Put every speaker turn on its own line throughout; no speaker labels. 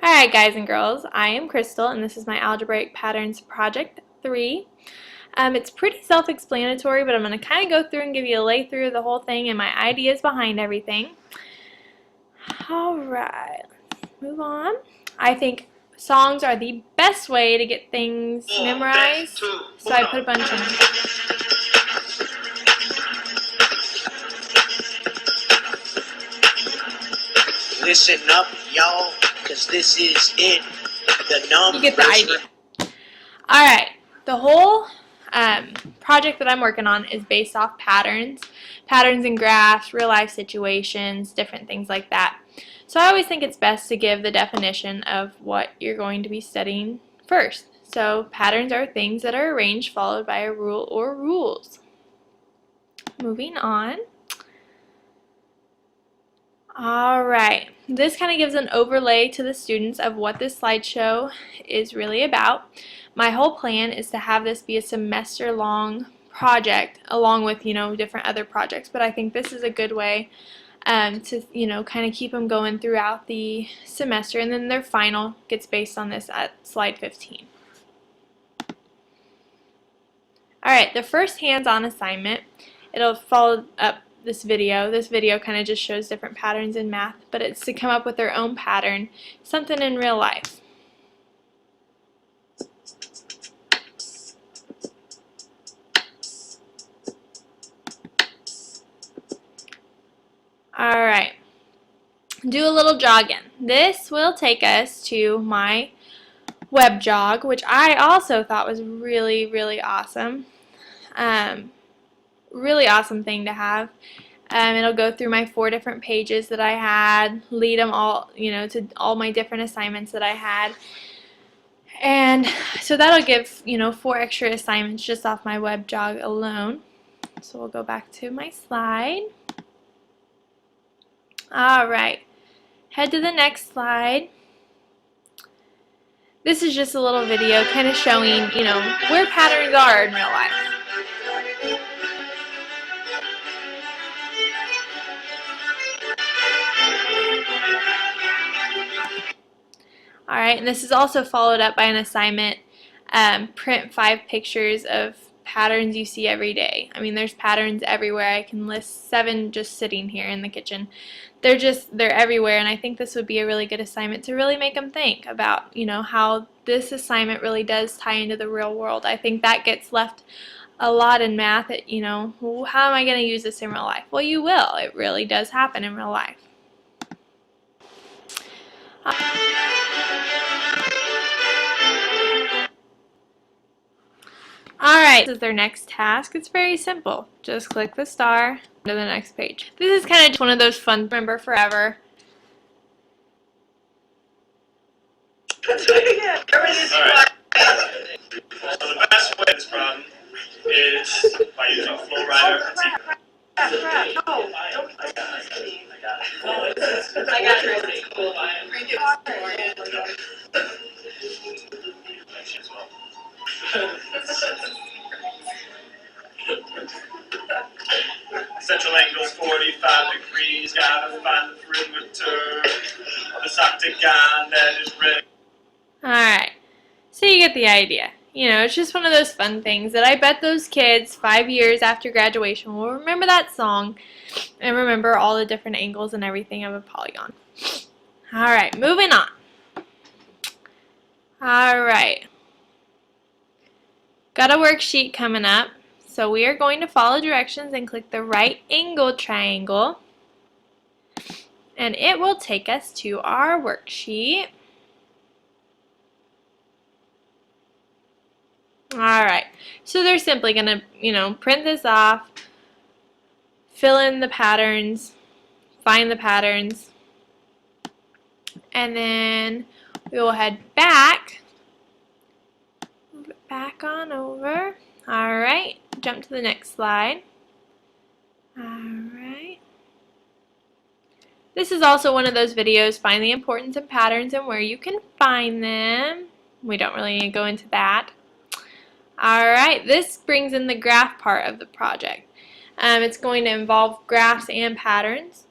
Alright guys and girls, I am Crystal and this is my Algebraic Patterns Project 3. It's pretty self-explanatory, but I'm going to kind of go through and give you a lay through of the whole thing and my ideas behind everything. Alright, let's move on. I think songs are the best way to get things memorized, so I put a bunch in.
Listen up, y'all, because this is it. The numbers.
You get the idea. Alright, the whole project that I'm working on is based off patterns. Patterns in graphs, real life situations, different things like that. So I always think it's best to give the definition of what you're going to be studying first. So patterns are things that are arranged followed by a rule or rules. Moving on. Alright, this kind of gives an overlay to the students of what this slideshow is really about. My whole plan is to have this be a semester-long project along with, different other projects, but I think this is a good way to, kind of keep them going throughout the semester, and then their final gets based on this at slide 15. Alright, the first hands-on assignment, it'll follow up this video. This video kind of just shows different patterns in math, but it's to come up with their own pattern, something in real life. Alright, do a little jogging. This will take us to my web jog, which I also thought was really, really awesome. Really awesome thing to have. It'll go through my 4 different pages that I had, lead them all, to all my different assignments that I had. And so that'll give, 4 extra assignments just off my web jog alone. So we'll go back to my slide. Alright, head to the next slide. This is just a little video kind of showing, where patterns are in real life. Alright, and this is also followed up by an assignment, print 5 pictures of patterns you see every day. I mean, there's patterns everywhere. I can list 7 just sitting here in the kitchen. They're everywhere, and I think this would be a really good assignment to really make them think about, how this assignment really does tie into the real world. I think that gets left a lot in math, well, how am I going to use this in real life? Well, you will. It really does happen in real life. Alright, this is their next task. It's very simple. Just click the star to the next page. This is kind of just one of those fun to remember forever.
Alright. So the best way to this problem is by using flow rider.
No, don't I got it. Cool.
Central angle 45 degrees, gotta find the perimeter of this octagon that is red.
Alright, so you get the idea. It's just one of those fun things that I bet those kids 5 years after graduation will remember that song and remember all the different angles and everything of a polygon. Alright, moving on. Alright. Got a worksheet coming up. So we are going to follow directions and click the right angle triangle. And it will take us to our worksheet. Alright, so they're simply going to, print this off, fill in the patterns, find the patterns, and then we will head back, move it back on over. Alright, jump to the next slide. Alright. This is also one of those videos, find the importance of patterns and where you can find them. We don't really need to go into that. Alright, this brings in the graph part of the project. It's going to involve graphs and patterns.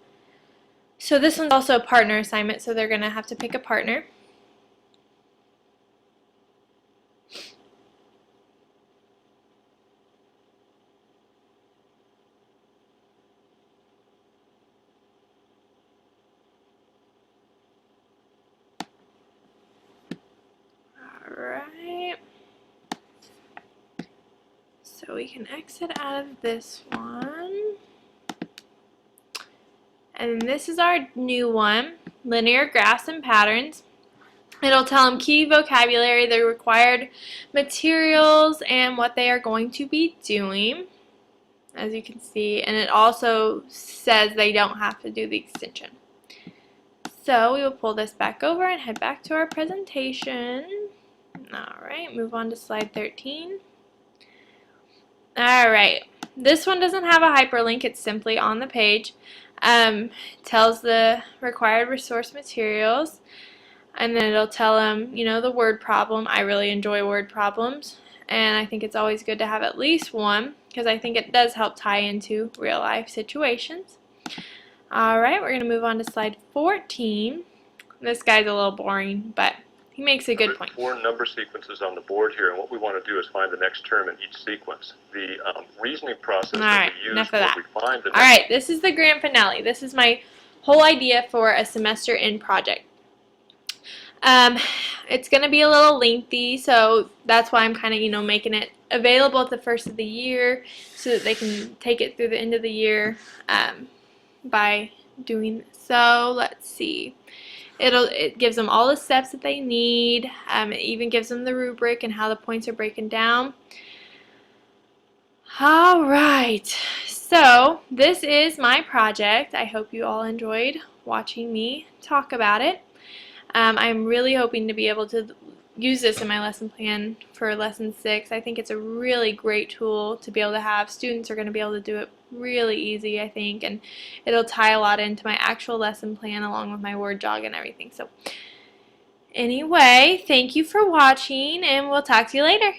So this one's also a partner assignment, so they're going to have to pick a partner. So we can exit out of this one. And this is our new one, linear graphs and patterns. It'll tell them key vocabulary, the required materials, and what they are going to be doing, as you can see. And it also says they don't have to do the extension. So we will pull this back over and head back to our presentation. Alright, move on to slide 13. Alright, this one doesn't have a hyperlink, it's simply on the page. Tells the required resource materials, and then it'll tell them, you know, the word problem. I really enjoy word problems, and I think it's always good to have at least one because I think it does help tie into real life situations. Alright, we're going to move on to slide 14. This guy's a little boring, but he makes a good point.
4 number sequences on the board here, and what we want to do is find the next term in each sequence. The reasoning process that we use
enough of that.
we find the next.
Alright, this is the grand finale. This is my whole idea for a semester end project. It's going to be a little lengthy, so that's why I'm kind of, you know, making it available at the first of the year so that they can take it through the end of the year by doing so. Let's see. It gives them all the steps that they need. It even gives them the rubric and how the points are breaking down. Alright, so this is my project. I hope you all enjoyed watching me talk about it. I'm really hoping to be able to use this in my lesson plan for lesson 6. I think it's a really great tool to be able to have. Students are going to be able to do it really easy, I think, and it'll tie a lot into my actual lesson plan along with my word jog and everything. So anyway, thank you for watching, and we'll talk to you later.